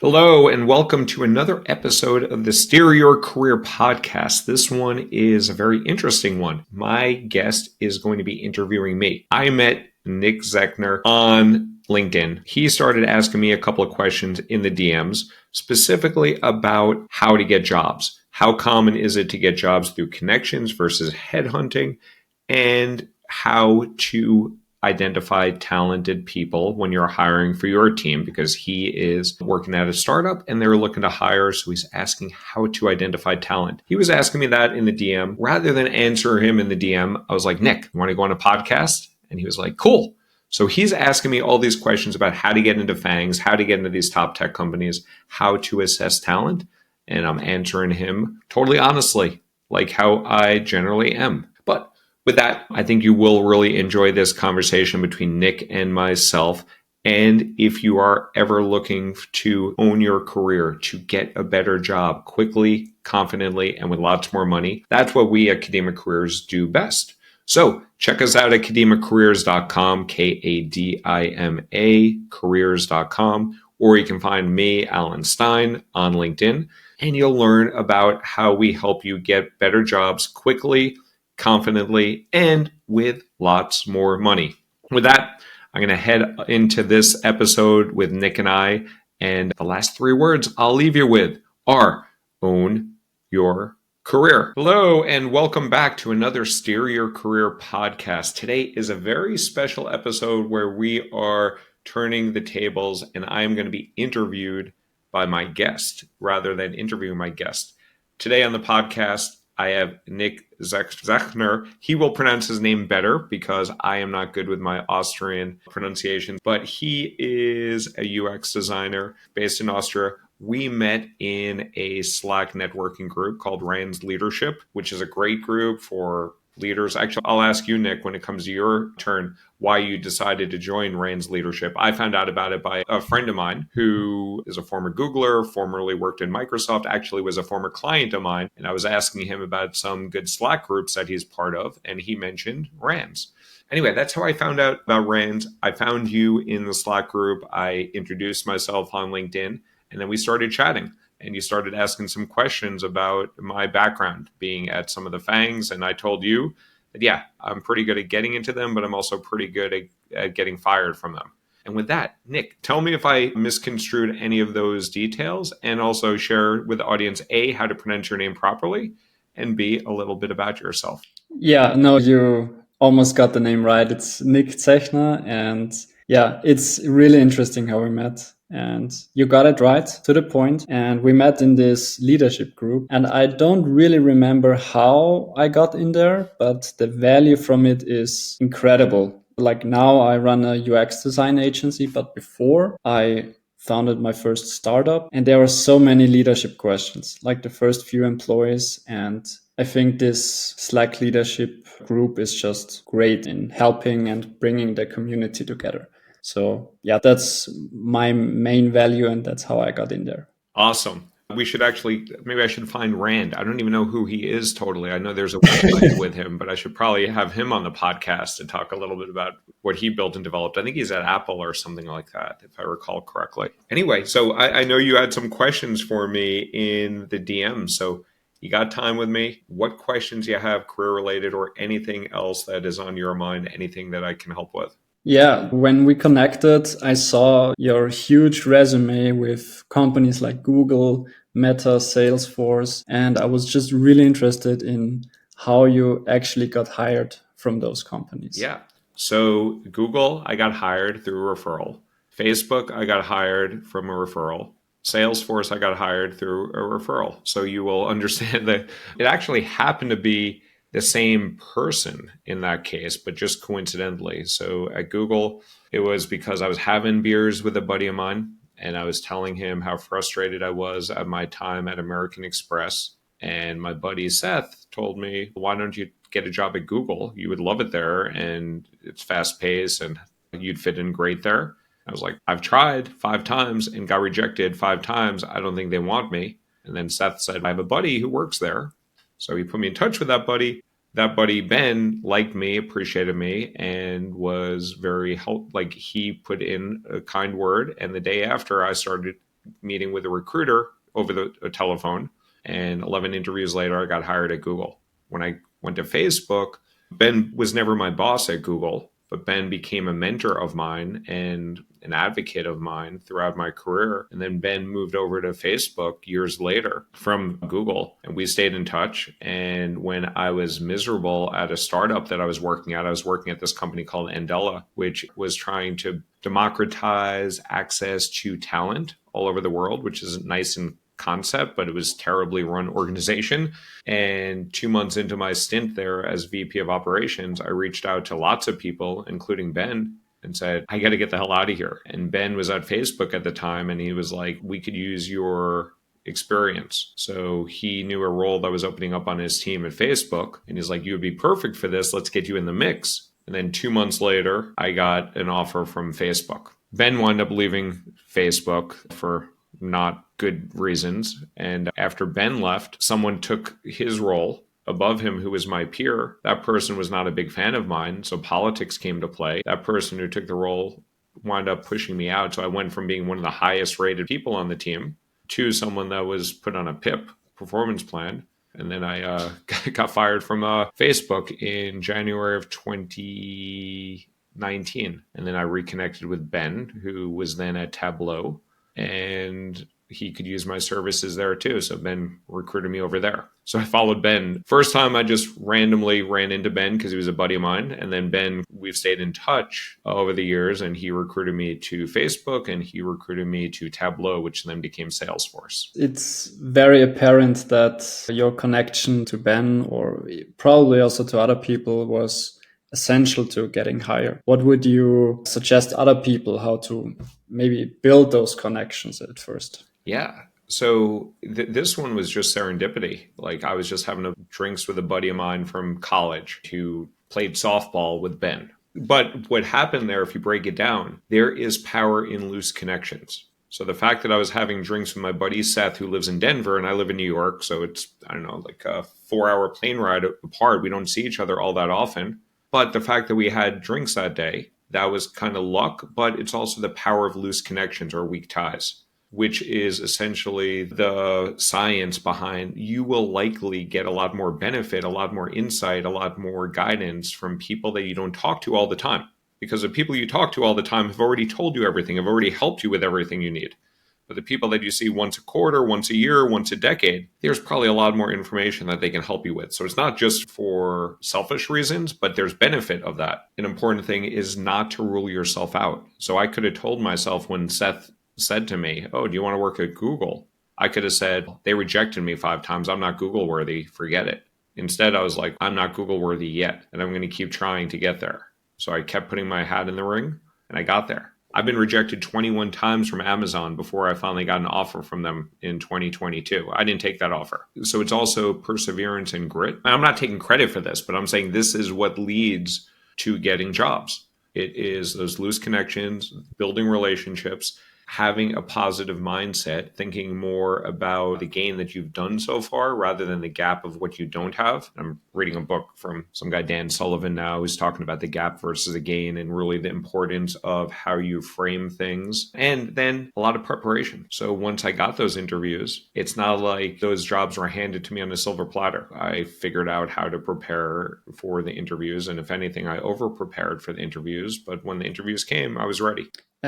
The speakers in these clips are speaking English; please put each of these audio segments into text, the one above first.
Hello, and welcome to another episode of the Steer Your Career podcast. This one is a very interesting one. My guest is going to be interviewing me. I met Nick Zechner on LinkedIn. He started asking me a couple of questions in the DMs, specifically about how to get jobs. How common is it to get jobs through connections versus headhunting, and how to identify talented people when you're hiring for your team, because he is working at a startup and they're looking to hire. So he's asking how to identify talent. He was asking me that in the DM. Rather than answer him in the DM, I was like, Nick, you want to go on a podcast? And he was like, cool. So he's asking me all these questions about how to get into FANGs, how to get into these top tech companies, how to assess talent. And I'm answering him totally honestly, like how I generally am. But with that, I think you will really enjoy this conversation between Nick and myself. And if you are ever looking to own your career, to get a better job quickly, confidently, and with lots more money, that's what we at Kadima Careers do best. So check us out at kadimacareers.com, Kadima careers.com, or you can find me, Alan Stein, on LinkedIn, and you'll learn about how we help you get better jobs quickly, confidently, and with lots more money. With that, I'm going to head into this episode with Nick and I. And the last three words I'll leave you with are own your career. Hello, and welcome back to another Steer Your Career podcast. Today is a very special episode where we are turning the tables, and I am going to be interviewed by my guest rather than interviewing my guest. Today on the podcast, I have Nick Zechner. He will pronounce his name better because I am not good with my Austrian pronunciation, but he is a UX designer based in Austria. We met in a Slack networking group called Rand's Leadership, which is a great group for leaders. Actually, I'll ask you, Nick, when it comes to your turn, why you decided to join Rand's Leadership. I found out about it by a friend of mine who is a former Googler, formerly worked in Microsoft, actually was a former client of mine. And I was asking him about some good Slack groups that he's part of, and he mentioned Rand's. Anyway, that's how I found out about Rand's. I found you in the Slack group. I introduced myself on LinkedIn, and then we started chatting. And you started asking some questions about my background being at some of the FANGs. And I told you that, yeah, I'm pretty good at getting into them, but I'm also pretty good at getting fired from them. And with that, Nick, tell me if I misconstrued any of those details, and also share with the audience, A, how to pronounce your name properly, and B, a little bit about yourself. Yeah, no, you almost got the name right. It's Nick Zechner. And yeah, it's really interesting how we met. And you got it right to the point. And we met in this leadership group. And I don't really remember how I got in there, but the value from it is incredible. Like now I run a UX design agency, but before I founded my first startup, and there were so many leadership questions, like the first few employees. And I think this Slack leadership group is just great in helping and bringing the community together. So yeah, that's my main value, and that's how I got in there. Awesome. We should actually, maybe I should find Rand. I don't even know who he is totally. I know there's a website with him, but I should probably have him on the podcast to talk a little bit about what he built and developed. I think he's at Apple or something like that, if I recall correctly. Anyway, so I know you had some questions for me in the DM. So you got time with me? What questions you have, career related, or anything else that is on your mind, anything that I can help with? Yeah, when we connected, I saw your huge resume with companies like Google, Meta, Salesforce, and I was just really interested in how you actually got hired from those companies. Yeah. So Google, I got hired through a referral. Facebook, I got hired from a referral. Salesforce, I got hired through a referral. So you will understand that it actually happened to be the same person in that case, but just coincidentally. So at Google, it was because I was having beers with a buddy of mine, and I was telling him how frustrated I was at my time at American Express. And my buddy Seth told me, why don't you get a job at Google? You would love it there, and it's fast paced, and you'd fit in great there. I was like, I've tried 5 times and got rejected 5 times. I don't think they want me. And then Seth said, I have a buddy who works there. So he put me in touch with that buddy. That buddy, Ben, liked me, appreciated me, and was very helpful. Like, he put in a kind word. And the day after, I started meeting with a recruiter over the telephone. And 11 interviews later, I got hired at Google. When I went to Facebook, Ben was never my boss at Google, but Ben became a mentor of mine and an advocate of mine throughout my career. And then Ben moved over to Facebook years later from Google, and we stayed in touch. And when I was miserable at a startup that I was working at, I was working at this company called Andela, which was trying to democratize access to talent all over the world, which is nice in concept, but it was terribly run organization. And 2 months into my stint there as VP of operations, I reached out to lots of people, including Ben, and said, I got to get the hell out of here. And Ben was at Facebook at the time, and he was like, we could use your experience. So he knew a role that was opening up on his team at Facebook. And he's like, you would be perfect for this. Let's get you in the mix. And then 2 months later, I got an offer from Facebook. Ben wound up leaving Facebook for not good reasons. And after Ben left, someone took his role above him who was my peer. That person was not a big fan of mine, so politics came to play. That person who took the role wound up pushing me out. So I went from being one of the highest rated people on the team to someone that was put on a PIP, performance plan. And then I got fired from Facebook in January of 2019. And then I reconnected with Ben, who was then at Tableau, and he could use my services there too. So Ben recruited me over there. So I followed Ben. First time I just randomly ran into Ben because he was a buddy of mine. And then Ben, we've stayed in touch over the years, and he recruited me to Facebook and he recruited me to Tableau, which then became Salesforce. It's very apparent that your connection to Ben, or probably also to other people, was essential to getting hired. What would you suggest other people how to maybe build those connections at first? Yeah. So this one was just serendipity. Like I was just having drinks with a buddy of mine from college who played softball with Ben. But what happened there, if you break it down, there is power in loose connections. So the fact that I was having drinks with my buddy Seth, who lives in Denver, and I live in New York, so it's, I don't know, like a 4-hour plane ride apart. We don't see each other all that often. But the fact that we had drinks that day, that was kind of luck, but it's also the power of loose connections or weak ties, which is essentially the science behind you will likely get a lot more benefit, a lot more insight, a lot more guidance from people that you don't talk to all the time. Because the people you talk to all the time have already told you everything, have already helped you with everything you need. But the people that you see once a quarter, once a year, once a decade, there's probably a lot more information that they can help you with. So it's not just for selfish reasons, but there's benefit of that. An important thing is not to rule yourself out. So I could have told myself when Seth said to me, oh, do you want to work at Google? I could have said, they rejected me 5 times. I'm not Google worthy. Forget it. Instead, I was like, I'm not Google worthy yet, and I'm going to keep trying to get there. So I kept putting my hat in the ring, and I got there. I've been rejected 21 times from Amazon before I finally got an offer from them in 2022. I didn't take that offer. So it's also perseverance and grit. I'm not taking credit for this, but I'm saying this is what leads to getting jobs. It is those loose connections, building relationships, having a positive mindset, thinking more about the gain that you've done so far rather than the gap of what you don't have. I'm reading a book from some guy, Dan Sullivan, now, who's talking about the gap versus the gain and really the importance of how you frame things. And then a lot of preparation. So once I got those interviews, it's not like those jobs were handed to me on a silver platter. I figured out how to prepare for the interviews. And if anything, I over prepared for the interviews. But when the interviews came, I was ready.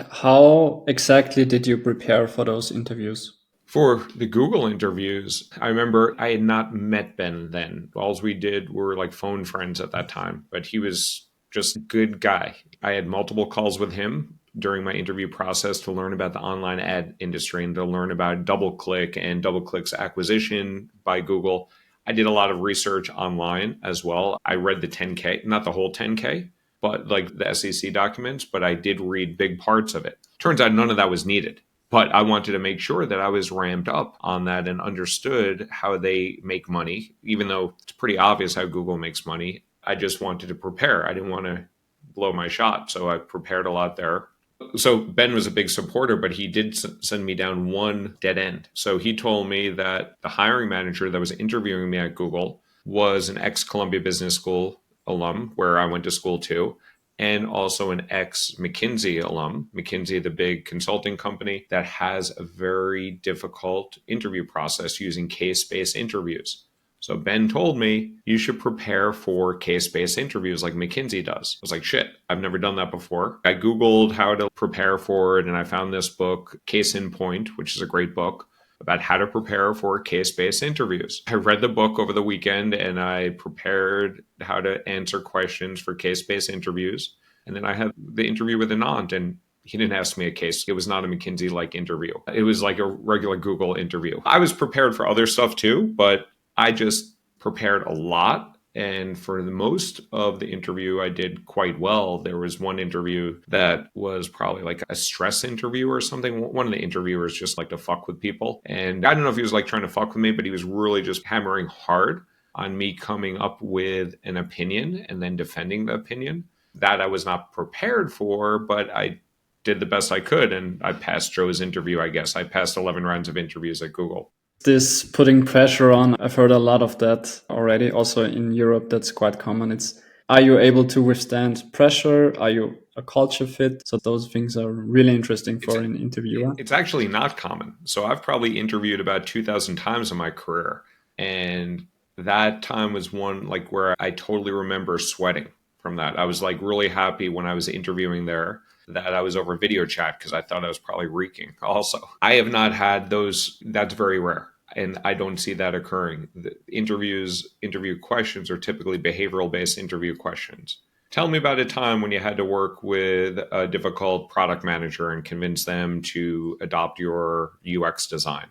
How exactly did you prepare for those interviews? For the Google interviews, I remember I had not met Ben then. All we did were like phone friends at that time, but he was just a good guy. I had multiple calls with him during my interview process to learn about the online ad industry and to learn about DoubleClick and DoubleClick's acquisition by Google. I did a lot of research online as well. I read the 10K, not the whole 10K, but like the SEC documents, but I did read big parts of it. Turns out none of that was needed. But I wanted to make sure that I was ramped up on that and understood how they make money, even though it's pretty obvious how Google makes money. I just wanted to prepare. I didn't want to blow my shot. So I prepared a lot there. So Ben was a big supporter, but he did send me down one dead end. So he told me that the hiring manager that was interviewing me at Google was an ex-Columbia Business School alum, where I went to school too. and also an ex McKinsey alum. McKinsey, the big consulting company that has a very difficult interview process using case based interviews. So Ben told me you should prepare for case-based interviews like McKinsey does. I was like, shit, I've never done that before. I Googled how to prepare for it, and I found this book, Case in Point, which is a great book about how to prepare for case-based interviews. I read the book over the weekend and I prepared how to answer questions for case-based interviews. And then I had the interview with Anand, and he didn't ask me a case. It was not a McKinsey-like interview. It was like a regular Google interview. I was prepared for other stuff too, but I just prepared a lot. And for the most of the interview, I did quite well. There was one interview that was probably like a stress interview or something. One of the interviewers just like to fuck with people. And I don't know if he was like trying to fuck with me, but he was really just hammering hard on me coming up with an opinion and then defending the opinion. That I was not prepared for, but I did the best I could. And I passed Joe's interview, I guess. I passed 11 rounds of interviews at Google. This putting pressure on, I've heard a lot of that already. Also in Europe, that's quite common. It's, are you able to withstand pressure? Are you a culture fit? So those things are really interesting for an interviewer. It's actually not common. So I've probably interviewed about 2,000 times in my career. And that time was one like where I totally remember sweating from that. I was like really happy when I was interviewing there that I was over video chat because I thought I was probably reeking also. I have not had those. That's very rare. And I don't see that occurring. The interview questions are typically behavioral based interview questions. Tell me about a time when you had to work with a difficult product manager and convince them to adopt your UX design.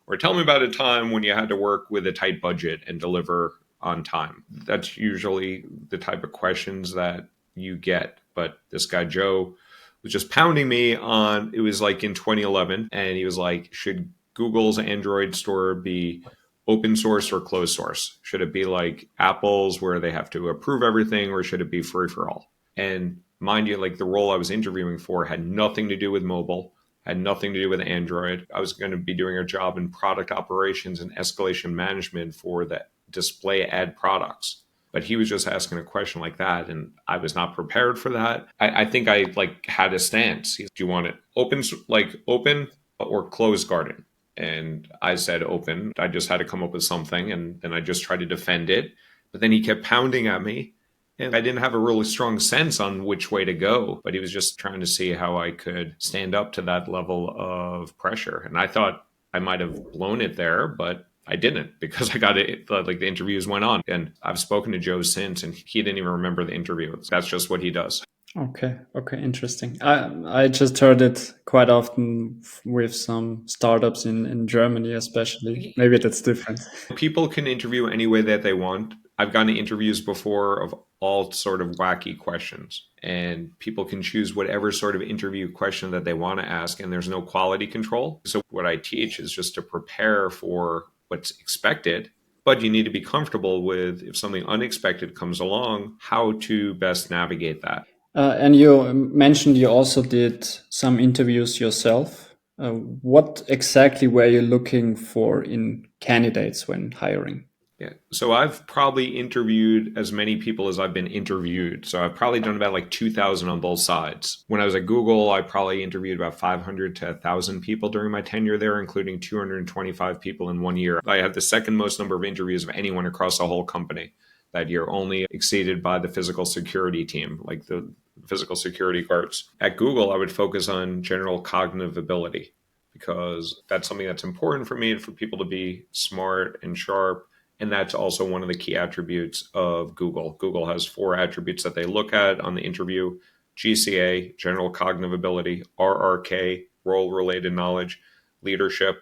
Or tell me about a time when you had to work with a tight budget and deliver on time. That's usually the type of questions that you get. But this guy, Joe, was just pounding me on, it was like in 2011. And he was like, should Google's Android store be open source or closed source? Should it be like Apple's where they have to approve everything, or should it be free for all? And mind you, like the role I was interviewing for had nothing to do with mobile, had nothing to do with Android. I was going to be doing a job in product operations and escalation management for the display ad products. But he was just asking a question like that, and I was not prepared for that. I think I like had a stance. Do you want it open or closed garden? And I said open. I just had to come up with something, and then I just tried to defend it. But then he kept pounding at me, and I didn't have a really strong sense on which way to go. But he was just trying to see how I could stand up to that level of pressure. And I thought I might have blown it there, but I didn't, because I got it. Like the interviews went on, and I've spoken to Joe since, and he didn't even remember the interview. That's just what he does. Okay, interesting. I just heard it quite often with some startups in Germany, especially. Maybe that's different. People can interview any way that they want. I've gotten interviews before of all sort of wacky questions, and people can choose whatever sort of interview question that they want to ask, and there's no quality control. So what I teach is just to prepare for what's expected, but you need to be comfortable with if something unexpected comes along, how to best navigate that. And you mentioned you also did some interviews yourself. What exactly were you looking for in candidates when hiring? Yeah. So I've probably interviewed as many people as I've been interviewed. So I've probably done about like 2,000 on both sides. When I was at Google, I probably interviewed about 500 to 1,000 people during my tenure there, including 225 people in 1 year. I had the second most number of interviews of anyone across the whole company that year, only exceeded by the physical security team, like the physical security guards. At Google, I would focus on general cognitive ability because that's something that's important for me and for people to be smart and sharp. And that's also one of the key attributes of Google. Google has 4 attributes that they look at on the interview: GCA, general cognitive ability; RRK, role-related knowledge; leadership;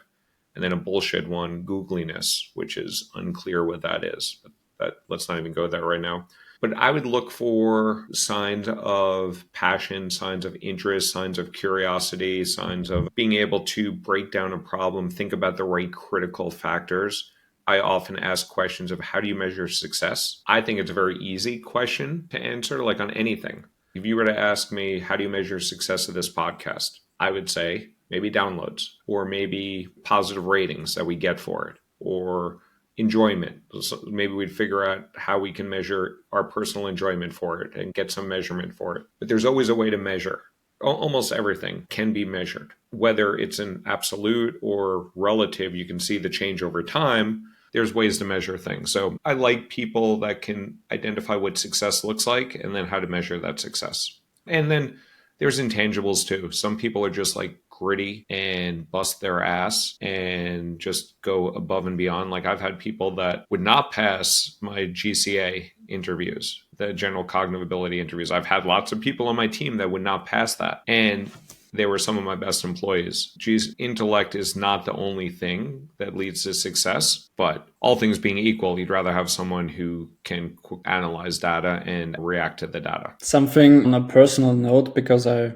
and then a bullshit one, googliness, which is unclear what that is. But let's not even go there right now. But I would look for signs of passion, signs of interest, signs of curiosity, signs of being able to break down a problem, think about the right critical factors. I often ask questions of how do you measure success? I think it's a very easy question to answer, like on anything. If you were to ask me, how do you measure success of this podcast? I would say maybe downloads, or maybe positive ratings that we get for it, or enjoyment. So maybe we'd figure out how we can measure our personal enjoyment for it and get some measurement for it. But there's always a way to measure. Almost everything can be measured, whether it's an absolute or relative. You can see the change over time. There's ways to measure things. So I like people that can identify what success looks like and then how to measure that success. And then there's intangibles too. Some people are just like gritty and bust their ass and just go above and beyond. Like I've had people that would not pass my GCA interviews, the general cognitive ability interviews. I've had lots of people on my team that would not pass that. And they were some of my best employees. Geez, intellect is not the only thing that leads to success, but all things being equal, you'd rather have someone who can analyze data and react to the data. Something on a personal note, because I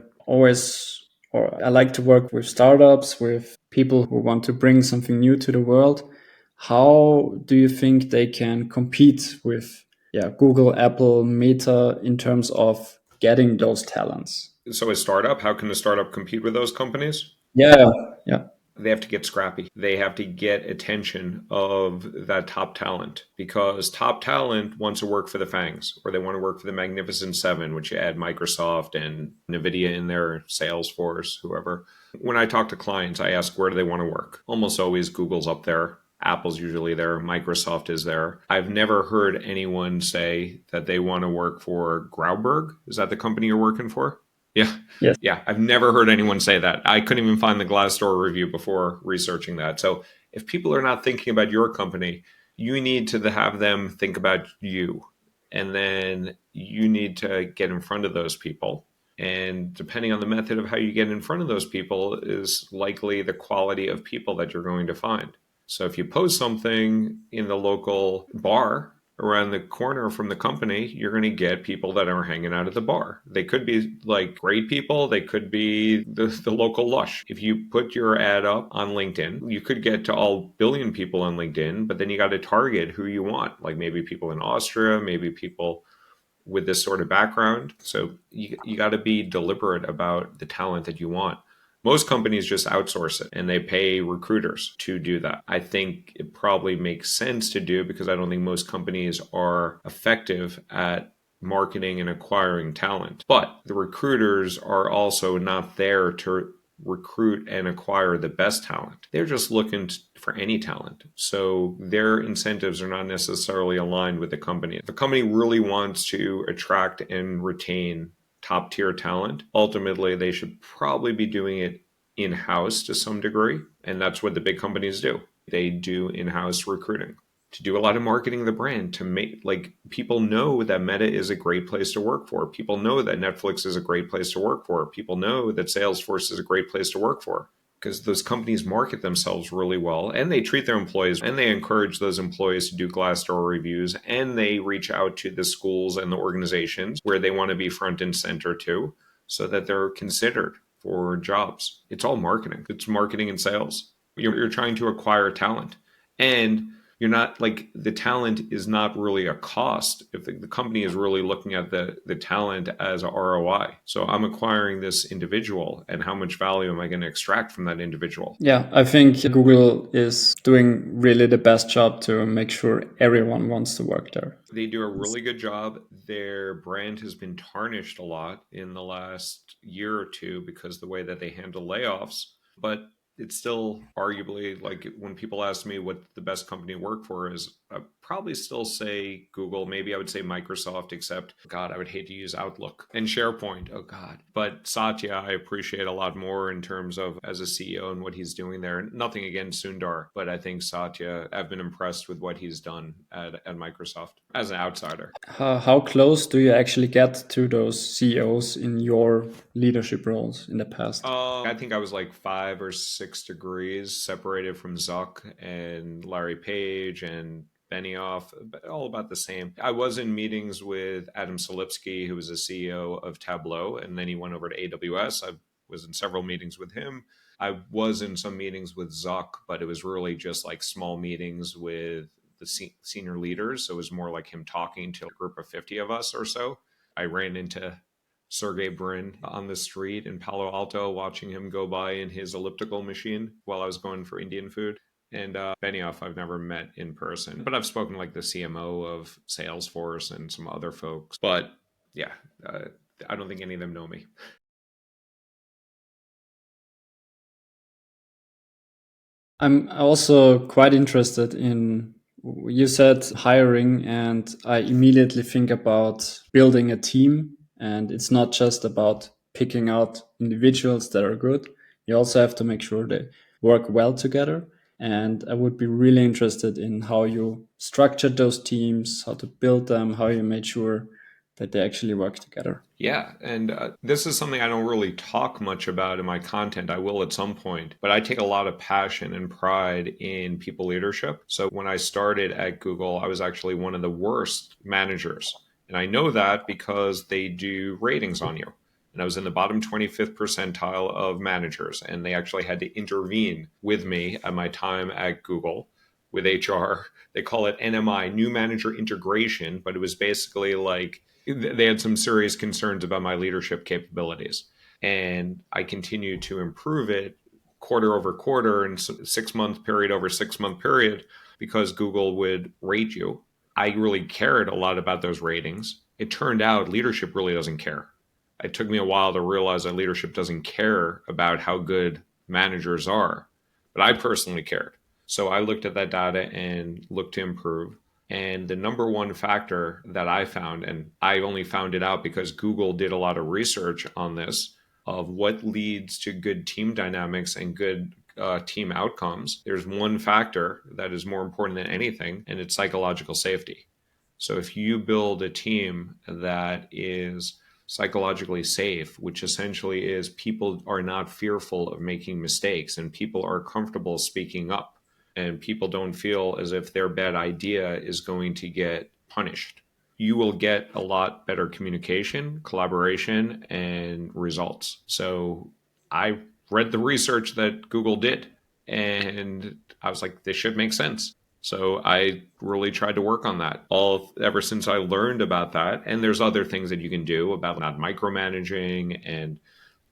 like to work with startups, with people who want to bring something new to the world. How do you think they can compete with Google, Apple, Meta in terms of getting those talents? So a startup, how can a startup compete with those companies? Yeah, yeah. They have to get scrappy. They have to get attention of that top talent because top talent wants to work for the FANGs or they want to work for the Magnificent Seven, which you add Microsoft and NVIDIA in there, Salesforce, whoever. When I talk to clients, I ask where do they want to work? Almost always Google's up there. Apple's usually there. Microsoft is there. I've never heard anyone say that they want to work for Grauberg. Is that the company you're working for? Yeah. Yes. Yeah. I've never heard anyone say that. I couldn't even find the Glassdoor review before researching that. So if people are not thinking about your company, you need to have them think about you. And then you need to get in front of those people. And depending on the method of how you get in front of those people is likely the quality of people that you're going to find. So if you post something in the local bar around the corner from the company, you're going to get people that are hanging out at the bar. They could be like great people. They could be the local lush. If you put your ad up on LinkedIn, you could get to all billion people on LinkedIn, but then you got to target who you want, like maybe people in Austria, maybe people with this sort of background. So you got to be deliberate about the talent that you want. Most companies just outsource it and they pay recruiters to do that. I think it probably makes sense to do because I don't think most companies are effective at marketing and acquiring talent. But the recruiters are also not there to recruit and acquire the best talent. They're just looking for any talent. So their incentives are not necessarily aligned with the company. If a company really wants to attract and retain top tier talent, ultimately they should probably be doing it in-house to some degree. And that's what the big companies do. They do in-house recruiting to do a lot of marketing of the brand to make like people know that Meta is a great place to work for. People know that Netflix is a great place to work for. People know that Salesforce is a great place to work for because those companies market themselves really well and they treat their employees and they encourage those employees to do Glassdoor reviews and they reach out to the schools and the organizations where they want to be front and center too so that they're considered for jobs. It's all marketing. It's marketing and sales. You're trying to acquire talent and you're not like the talent is not really a cost if the company is really looking at the talent as a ROI. So I'm acquiring this individual and how much value am I going to extract from that individual? Yeah, I think Google is doing really the best job to make sure everyone wants to work there. They do a really good job. Their brand has been tarnished a lot in the last year or two because the way that they handle layoffs. But it's still arguably like when people ask me what the best company to work for is, I'd probably still say Google. Maybe I would say Microsoft, except God, I would hate to use Outlook and SharePoint. Oh God. But Satya, I appreciate a lot more in terms of as a CEO and what he's doing there. Nothing against Sundar, but I think Satya, I've been impressed with what he's done at Microsoft as an outsider. How close do you actually get to those CEOs in your leadership roles in the past? I think I was like 5 or 6 degrees separated from Zuck and Larry Page and Benioff, all about the same. I was in meetings with Adam Selipsky, who was the CEO of Tableau, and then he went over to AWS. I was in several meetings with him. I was in some meetings with Zuck, but it was really just like small meetings with the senior leaders. So it was more like him talking to a group of 50 of us or so. I ran into Sergey Brin on the street in Palo Alto, watching him go by in his elliptical machine while I was going for Indian food. And Benioff, I've never met in person, but I've spoken like the CMO of Salesforce and some other folks. But yeah, uh, I don't think any of them know me. I'm also quite interested in, you said hiring, and I immediately think about building a team. And it's not just about picking out individuals that are good, you also have to make sure they work well together. And I would be really interested in how you structured those teams, how to build them, how you made sure that they actually work together. Yeah, and this is something I don't really talk much about in my content. I will at some point, but I take a lot of passion and pride in people leadership. So when I started at Google, I was actually one of the worst managers. And I know that because they do ratings on you. And I was in the bottom 25th percentile of managers, and they actually had to intervene with me at my time at Google with HR. They call it NMI, new manager integration, but it was basically like they had some serious concerns about my leadership capabilities. And I continued to improve it quarter over quarter and 6 month period over 6 month period because Google would rate you. I really cared a lot about those ratings. It turned out leadership really doesn't care. It took me a while to realize that leadership doesn't care about how good managers are, but I personally cared. So I looked at that data and looked to improve. And the number one factor that I found, and I only found it out because Google did a lot of research on this, of what leads to good team dynamics and good team outcomes. There's one factor that is more important than anything, and it's psychological safety. So if you build a team that is psychologically safe, which essentially is people are not fearful of making mistakes and people are comfortable speaking up and people don't feel as if their bad idea is going to get punished, you will get a lot better communication, collaboration, and results. So I read the research that Google did and I was like, this should make sense. So I really tried to work on that all ever since I learned about that. And there's other things that you can do about not micromanaging and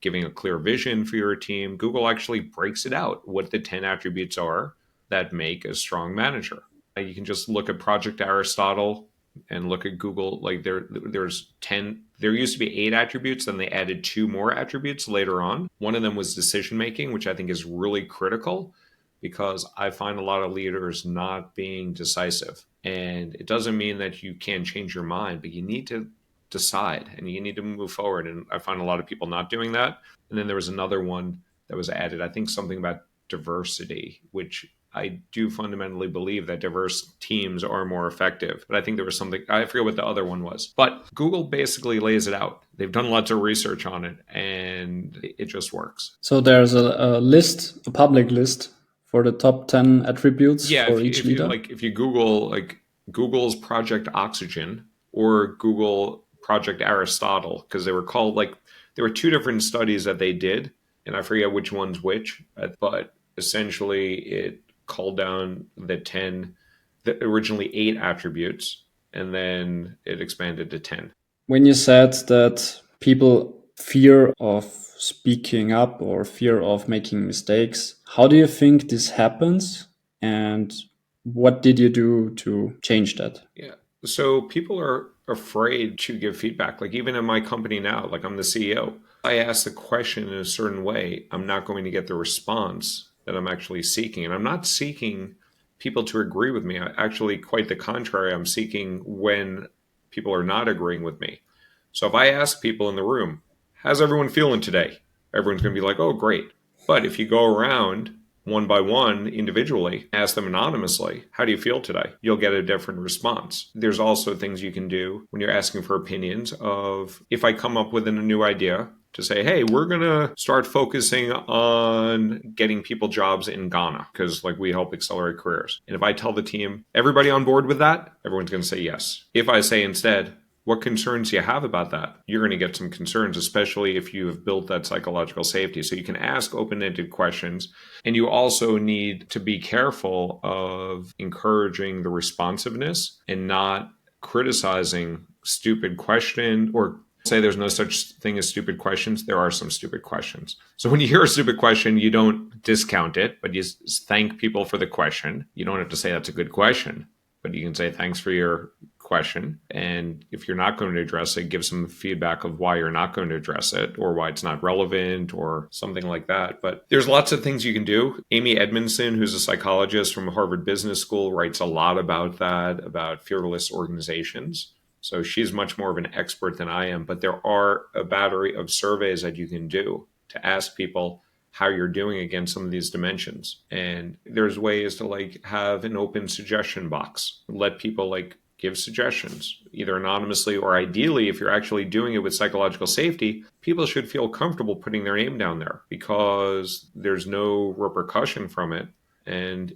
giving a clear vision for your team. Google actually breaks it out what the 10 attributes are that make a strong manager. You can just look at Project Aristotle and look at Google. Like there's 10, there used to be 8 attributes, then they added 2 more attributes later on. One of them was decision making, which I think is really critical because I find a lot of leaders not being decisive. And it doesn't mean that you can't change your mind, but you need to decide and you need to move forward. And I find a lot of people not doing that. And then there was another one that was added, I think something about diversity, which I do fundamentally believe that diverse teams are more effective. But I think there was something, I forget what the other one was. But Google basically lays it out. They've done lots of research on it and it just works. So there's a list, a public list for the top 10 attributes Yeah, for each leader. if you Google like Google's Project Oxygen or Google Project Aristotle, because they were called like there were 2 different studies that they did, and I forget which one's which, but essentially it called down the originally 8 attributes, and then it expanded to 10. When you said that people fear of speaking up or fear of making mistakes, how do you think this happens? And what did you do to change that? Yeah. So people are afraid to give feedback. Like even in my company now, like I'm the CEO. I ask the question in a certain way, I'm not going to get the response that I'm actually seeking. And I'm not seeking people to agree with me. Actually, quite the contrary, I'm seeking when people are not agreeing with me. So if I ask people in the room, how's everyone feeling today? Everyone's going to be like, oh, great. But if you go around one by one individually, ask them anonymously, how do you feel today? You'll get a different response. There's also things you can do when you're asking for opinions of if I come up with a new idea to say, hey, we're going to start focusing on getting people jobs in Ghana because like we help accelerate careers. And if I tell the team, everybody on board with that, everyone's going to say yes. If I say instead, what concerns you have about that? You're going to get some concerns, especially if you have built that psychological safety. So you can ask open-ended questions. And you also need to be careful of encouraging the responsiveness and not criticizing stupid question or say there's no such thing as stupid questions. There are some stupid questions. So when you hear a stupid question, you don't discount it, but you thank people for the question. You don't have to say that's a good question, but you can say thanks for your question. And if you're not going to address it, give some feedback of why you're not going to address it or why it's not relevant or something like that. But there's lots of things you can do. Amy Edmondson, who's a psychologist from Harvard Business School, writes a lot about that, about fearless organizations. So she's much more of an expert than I am, but there are a battery of surveys that you can do to ask people how you're doing against some of these dimensions. And there's ways to like have an open suggestion box, let people like give suggestions, either anonymously or ideally, if you're actually doing it with psychological safety, people should feel comfortable putting their name down there because there's no repercussion from it. And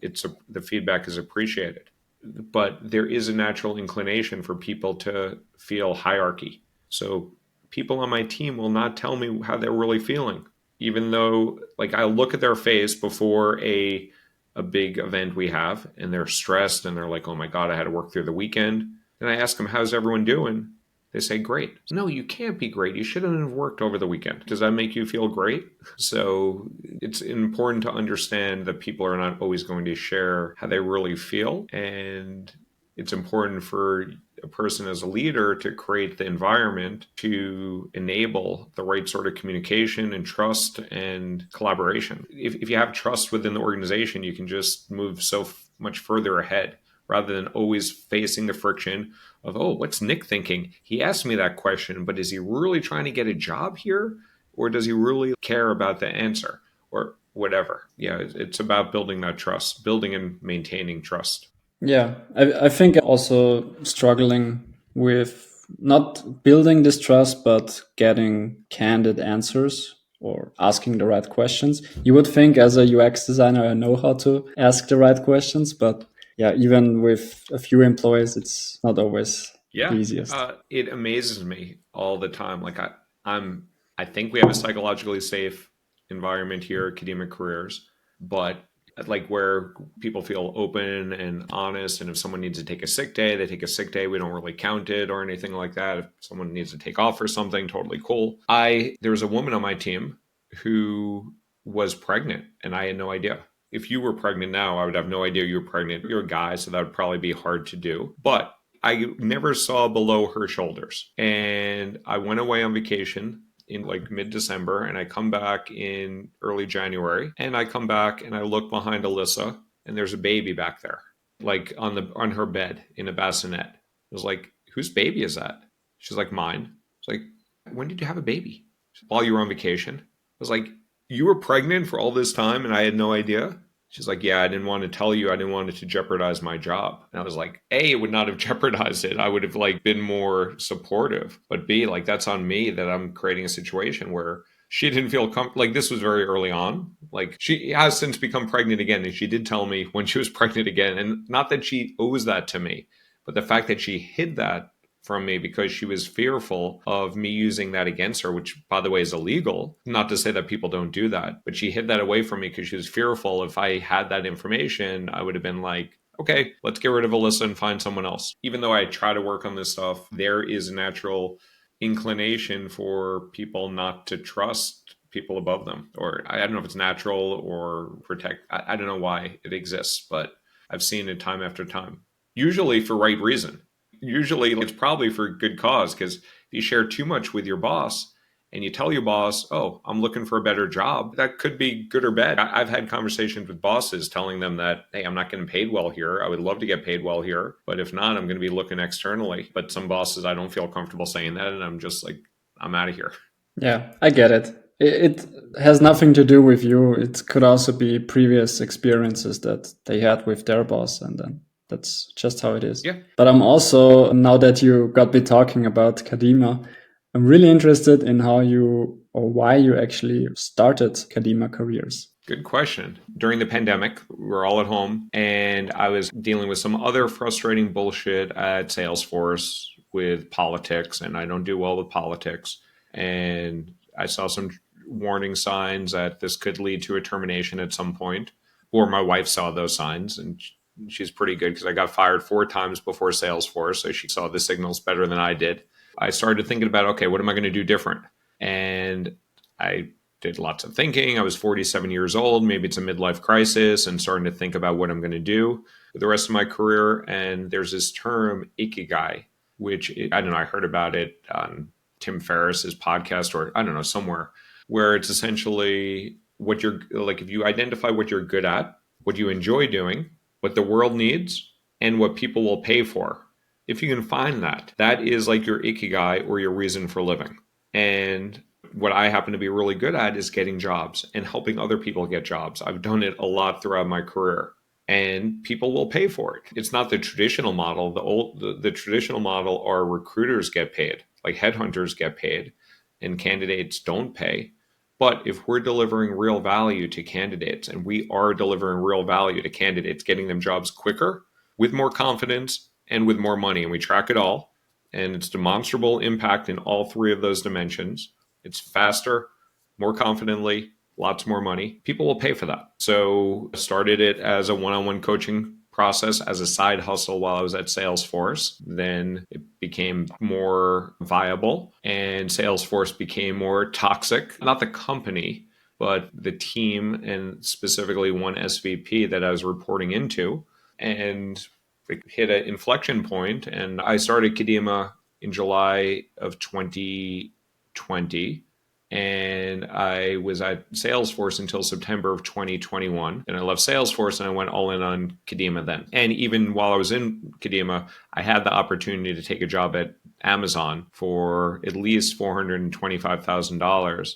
the feedback is appreciated, but there is a natural inclination for people to feel hierarchy. So people on my team will not tell me how they're really feeling, even though like I look at their face before a big event we have and they're stressed and they're like, oh my God, I had to work through the weekend. And I ask them, how's everyone doing? They say, great. No, you can't be great. You shouldn't have worked over the weekend. Does that make you feel great? So it's important to understand that people are not always going to share how they really feel. And it's important for a person as a leader to create the environment to enable the right sort of communication and trust and collaboration. If you have trust within the organization, you can just move so much further ahead rather than always facing the friction of, oh, what's Nick thinking? He asked me that question, but is he really trying to get a job here? Or does he really care about the answer or whatever? Yeah, it's about building that trust, building and maintaining trust. Yeah, I think also struggling with not building this trust, but getting candid answers or asking the right questions. You would think as a UX designer, I know how to ask the right questions, but yeah, even with a few employees, it's not always the Yeah, easiest. it amazes me all the time. I'm, I think we have a psychologically safe environment here, academic careers, but like where people feel open and honest, and if someone needs to take a sick day, they take a sick day. We don't really count it or anything like that. If someone needs to take off for something, totally cool. There was a woman on my team who was pregnant, and I had no idea. If you were pregnant now, I would have no idea you were pregnant. You're a guy, so that would probably be hard to do. But I never saw below her shoulders. And I went away on vacation in like mid-December and I come back in early January and I come back and I look behind Alyssa and there's a baby back there, like on her bed in a bassinet. I was like, whose baby is that? She's like, mine. It's like, when did you have a baby? While you were on vacation. I was like, you were pregnant for all this time and I had no idea? She's like, yeah, I didn't want to tell you. I didn't want it to jeopardize my job. And I was like, A, it would not have jeopardized it. I would have like been more supportive. But B, like that's on me that I'm creating a situation where she didn't feel like this was very early on. Like she has since become pregnant again. And she did tell me when she was pregnant again. And not that she owes that to me, but the fact that she hid that from me because she was fearful of me using that against her, which, by the way, is illegal. Not to say that people don't do that, but she hid that away from me because she was fearful if I had that information, I would have been like, okay, let's get rid of Alyssa and find someone else. Even though I try to work on this stuff, there is a natural inclination for people not to trust people above them. Or I don't know if it's natural or protect. I don't know why it exists, but I've seen it time after time, usually for right reason. Usually it's probably for good cause because if you share too much with your boss and you tell your boss, oh, I'm looking for a better job, that could be good or bad. I've had conversations with bosses telling them that, hey, I'm not getting paid well here. I would love to get paid well here, but if not, I'm going to be looking externally. But some bosses, I don't feel comfortable saying that. And I'm just like, I'm out of here. Yeah, I get it. It has nothing to do with you. It could also be previous experiences that they had with their boss, and then that's just how it is. Yeah. But I'm also, now that you got me talking about Kadima, I'm really interested in how you or why you actually started Kadima careers. Good question. During the pandemic, we were all at home and I was dealing with some other frustrating bullshit at Salesforce with politics, and I don't do well with politics. And I saw some warning signs that this could lead to a termination at some point, or my wife saw those signs, and she's pretty good because I got fired 4 times before Salesforce, so she saw the signals better than I did. I started thinking about, okay, what am I going to do different? And I did lots of thinking. I was 47 years old. Maybe it's a midlife crisis, and starting to think about what I'm going to do for the rest of my career. And there's this term, ikigai, which I don't know, I heard about it on Tim Ferriss's podcast, or I don't know, somewhere, where it's essentially what you're like, if you identify what you're good at, what you enjoy doing, what the world needs, and what people will pay for. If you can find that, that is like your ikigai, or your reason for living. And what I happen to be really good at is getting jobs and helping other people get jobs. I've done it a lot throughout my career, and people will pay for it. It's not the traditional model. The traditional model are recruiters get paid, like headhunters get paid, and candidates don't pay. But if we're delivering real value to candidates, and we are delivering real value to candidates, getting them jobs quicker, with more confidence, and with more money, and we track it all, and it's demonstrable impact in all three of those dimensions. It's faster, more confidently, lots more money. People will pay for that. So I started it as a one-on-one coaching process as a side hustle while I was at Salesforce. Then it became more viable, and Salesforce became more toxic. Not the company, but the team, and specifically one SVP that I was reporting into. And it hit an inflection point, and I started Kadima in July of 2020. And I was at Salesforce until September of 2021. And I left Salesforce and I went all in on Kadima then. And even while I was in Kadima, I had the opportunity to take a job at Amazon for at least $425,000.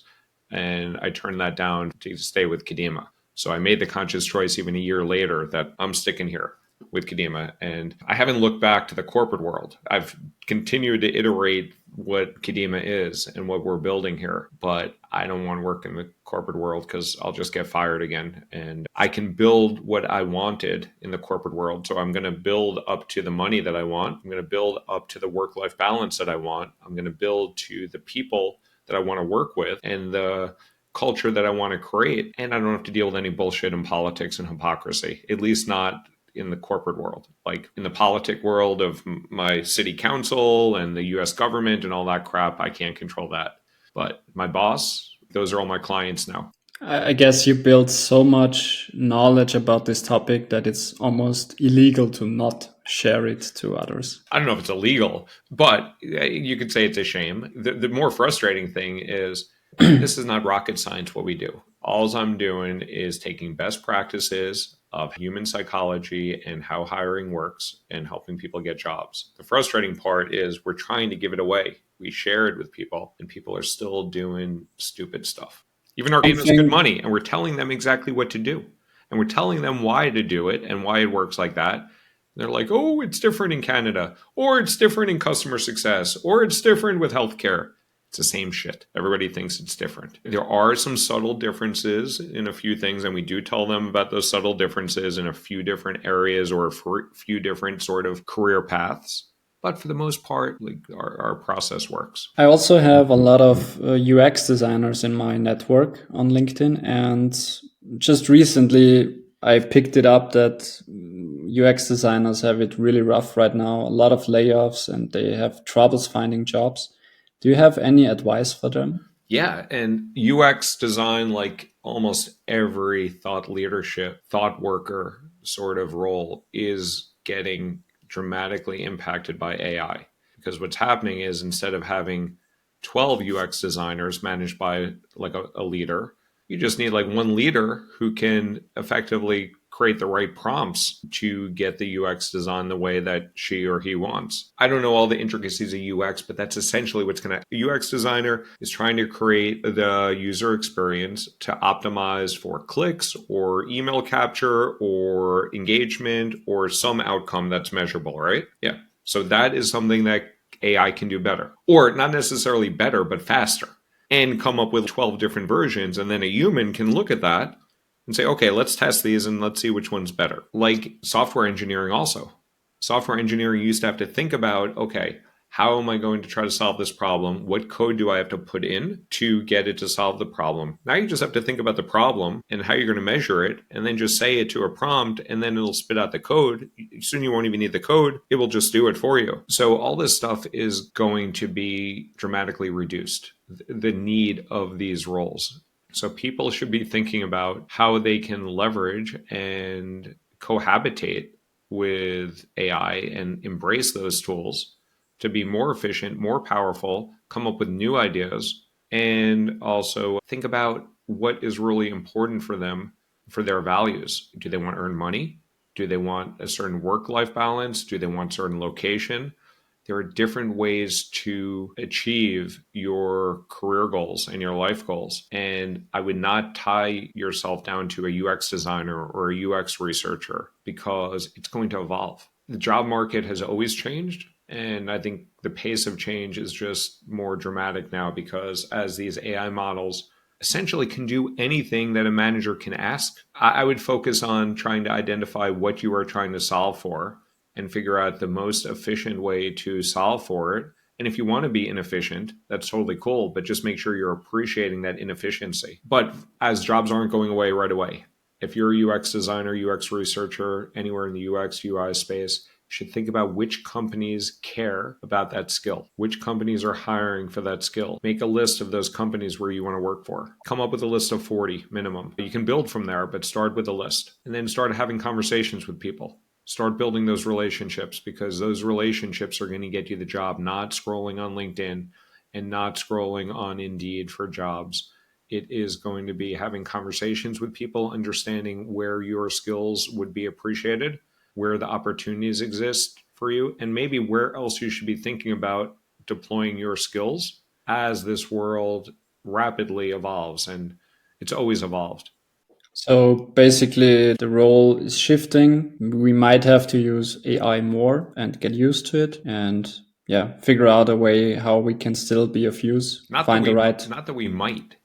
And I turned that down to stay with Kadima. So I made the conscious choice even a year later that I'm sticking here with Kadima. And I haven't looked back to the corporate world. I've continued to iterate what Kadima is and what we're building here, but I don't want to work in the corporate world because I'll just get fired again. And I can build what I wanted in the corporate world. So I'm going to build up to the money that I want. I'm going to build up to the work-life balance that I want. I'm going to build to the people that I want to work with and the culture that I want to create. And I don't have to deal with any bullshit in politics and hypocrisy, at least not in the corporate world. Like in the politic world of my city council and the US government and all that crap, I can't control that. But my boss, those are all my clients now. I guess you build so much knowledge about this topic that it's almost illegal to not share it to others. I don't know if it's illegal, but you could say it's a shame. The more frustrating thing is this is not rocket science what we do. All I'm doing is taking best practices of human psychology and how hiring works and helping people get jobs. The frustrating part is we're trying to give it away. We share it with people, and people are still doing stupid stuff. Even our paying us good money, and we're telling them exactly what to do. And we're telling them why to do it and why it works like that. And they're like, oh, it's different in Canada, or it's different in customer success, or it's different with healthcare. It's the same shit. Everybody thinks it's different. There are some subtle differences in a few things, and we do tell them about those subtle differences in a few different areas or a few different sort of career paths. But for the most part, like our process works. I also have a lot of UX designers in my network on LinkedIn, and just recently I picked it up that UX designers have it really rough right now, a lot of layoffs, and they have troubles finding jobs. Do you have any advice for them? Yeah, and UX design, like almost every thought leadership, thought worker sort of role, is getting dramatically impacted by AI. Because what's happening is instead of having 12 UX designers managed by like a leader, you just need like one leader who can effectively create the right prompts to get the UX design the way that she or he wants. I don't know all the intricacies of UX, but that's essentially what's going to. A UX designer is trying to create the user experience to optimize for clicks or email capture or engagement or some outcome that's measurable, right? Yeah. So that is something that AI can do better, or not necessarily better, but faster, and come up with 12 different versions. And then a human can look at that and say, okay, let's test these and let's see which one's better. Like software engineering also. Software engineering used to have to think about, okay, How am I going to try to solve this problem? What code do I have to put in to get it to solve the problem? Now you just have to think about the problem and how you're going to measure it, and then just say it to a prompt, and then it'll spit out the code. Soon you won't even need the code. It will just do it for you. So all this stuff is going to be dramatically reduced, the need of these roles. So people should be thinking about how they can leverage and cohabitate with AI and embrace those tools to be more efficient, more powerful, come up with new ideas, and also think about what is really important for them for their values. Do they want to earn money? Do they want a certain work life balance? Do they want a certain location? There are different ways to achieve your career goals and your life goals. And I would not tie yourself down to a UX designer or a UX researcher because it's going to evolve. The job market has always changed. And I think the pace of change is just more dramatic now because as these AI models essentially can do anything that a manager can ask, I would focus on trying to identify what you are trying to solve for and figure out the most efficient way to solve for it. And if you want to be inefficient, that's totally cool, but just make sure you're appreciating that inefficiency. But as jobs aren't going away right away, if you're a UX designer, UX researcher, anywhere in the UX, UI space, you should think about which companies care about that skill, which companies are hiring for that skill. Make a list of those companies where you want to work for. Come up with a list of 40 minimum. You can build from there, but start with a list and then start having conversations with people. Start building those relationships because those relationships are going to get you the job, not scrolling on LinkedIn and not scrolling on Indeed for jobs. It is going to be having conversations with people, understanding where your skills would be appreciated, where the opportunities exist for you, and maybe where else you should be thinking about deploying your skills as this world rapidly evolves. And it's always evolved. So basically, the role is shifting. We might have to use AI more and get used to it, and yeah, figure out a way how we can still be of use. Find the right. Not that we might,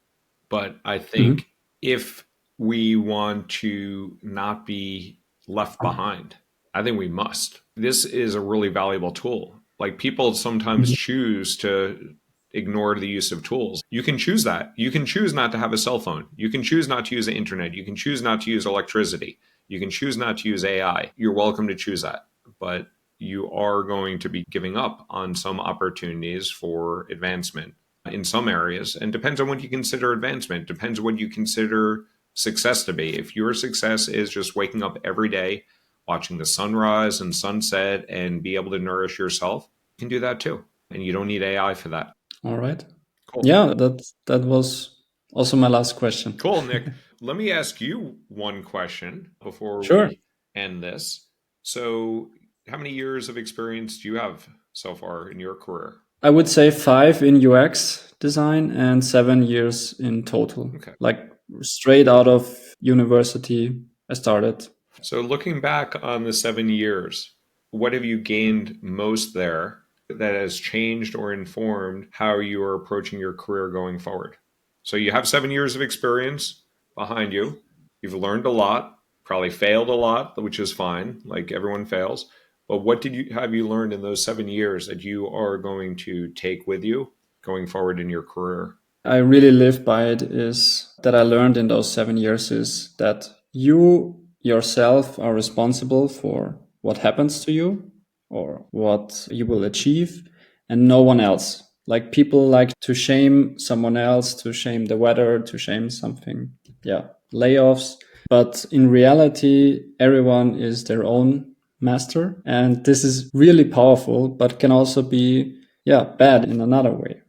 but I Mhm. think if we want to not be left behind, I think we must. This is a really valuable tool. Like people sometimes Mhm. choose to ignore the use of tools. You can choose that. You can choose not to have a cell phone. You can choose not to use the internet. You can choose not to use electricity. You can choose not to use AI. You're welcome to choose that. But you are going to be giving up on some opportunities for advancement in some areas, and depends on what you consider advancement, depends on what you consider success to be. If your success is just waking up every day, watching the sunrise and sunset and be able to nourish yourself, you can do that too. And you don't need AI for that. All right. Cool. Yeah, that was also my last question. Cool, Nick. Let me ask you one question before Sure. we end this. So, how many years of experience do you have so far in your career? I would say 5 in UX design and 7 years in total. Okay. Like straight out of university, I started. So, looking back on the 7 years, what have you gained most there that has changed or informed how you are approaching your career going forward? So, you have 7 years of experience behind you. You've learned a lot, probably failed a lot, which is fine, like everyone fails. But what did you have you learned in those 7 years that you are going to take with you going forward in your career? I really live by it is that I learned in those 7 years is that you yourself are responsible for what happens to you or what you will achieve and no one else. Like people like to shame someone else, to shame the weather, to shame something. Yeah, layoffs. But in reality, everyone is their own master. And this is really powerful, but can also be, yeah, bad in another way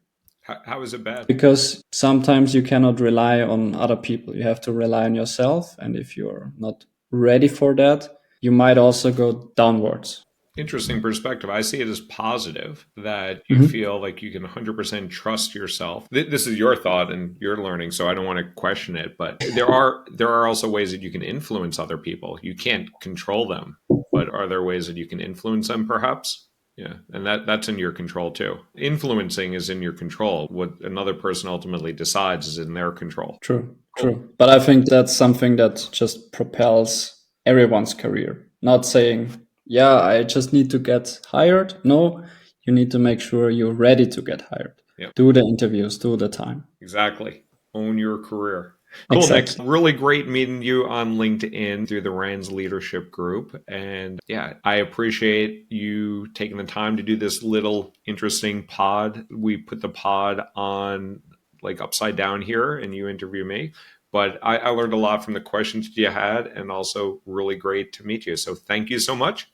How is it bad? because sometimes you cannot rely on other people. You have to rely on yourself. And if you're not ready for that, you might also go downwards. Interesting perspective. I see it as positive that you Mhm. feel like you can 100% trust yourself. This is your thought and your learning, so I don't want to question it, but there are also ways that you can influence other people. You can't control them, but are there ways that you can influence them perhaps? Yeah, and that's in your control too. Influencing is in your control. What another person ultimately decides is in their control. True, Cool. true. But I think that's something that just propels everyone's career. Not saying, yeah, I just need to get hired. No, you need to make sure you're ready to get hired. Yep. Do the interviews, do the time. Exactly. Own your career. Cool, Nick. Exactly. Really great meeting you on LinkedIn through the Rand's Leadership Group. And yeah, I appreciate you taking the time to do this little interesting pod. We put the pod on like upside down here and you interview me. But I learned a lot from the questions you had and also really great to meet you. So thank you so much.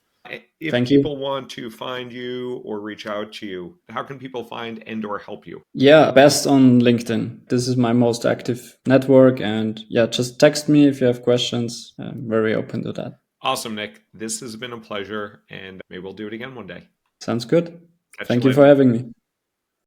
If Thank you. people want to find you or reach out to you, how can people find and or help you? Yeah, best on LinkedIn. This is my most active network. And yeah, just text me if you have questions. I'm very open to that. Awesome, Nick. This has been a pleasure, and maybe we'll do it again one day. Sounds good. Catch you Thank you for later. having me.